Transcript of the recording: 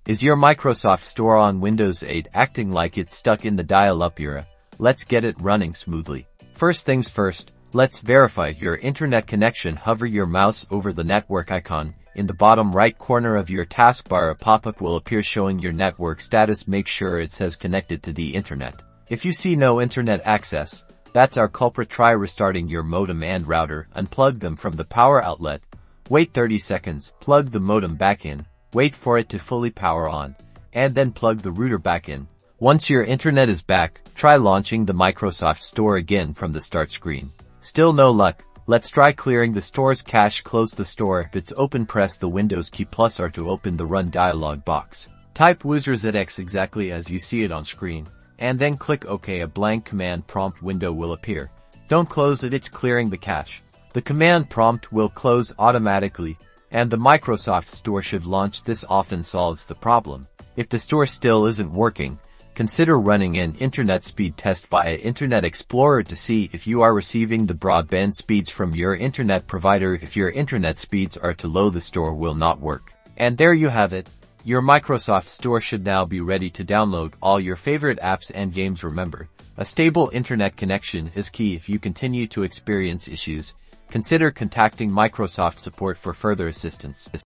Is your Microsoft Store on Windows 8 acting like it's stuck in the dial-up era? Let's get it running smoothly. First things first, let's verify your internet connection. Hover your mouse over the network icon. In the bottom right corner of your taskbar, a pop-up will appear showing your network status. Make sure it says connected to the internet. If you see no internet access, that's our culprit. Try restarting your modem and router. Unplug them from the power outlet. Wait 30 seconds, plug the modem back in. Wait for it to fully power on, and then plug the router back in. Once your internet is back, try launching the Microsoft Store again from the start screen. Still no luck? Let's try clearing the store's cache. Close the store. If it's open, press the Windows key plus R to open the Run dialog box. Type wzrZX exactly as you see it on screen, and then click OK. A blank command prompt window will appear. Don't close it, it's clearing the cache. The command prompt will close automatically, and the Microsoft Store should launch. This often solves the problem. If the store still isn't working, consider running an internet speed test via Internet Explorer to see if you are receiving the broadband speeds from your internet provider. If your internet speeds are too low, the store will not work. And there you have it. Your Microsoft Store should now be ready to download all your favorite apps and games. Remember, a stable internet connection is key. If you continue to experience issues, consider contacting Microsoft support for further assistance.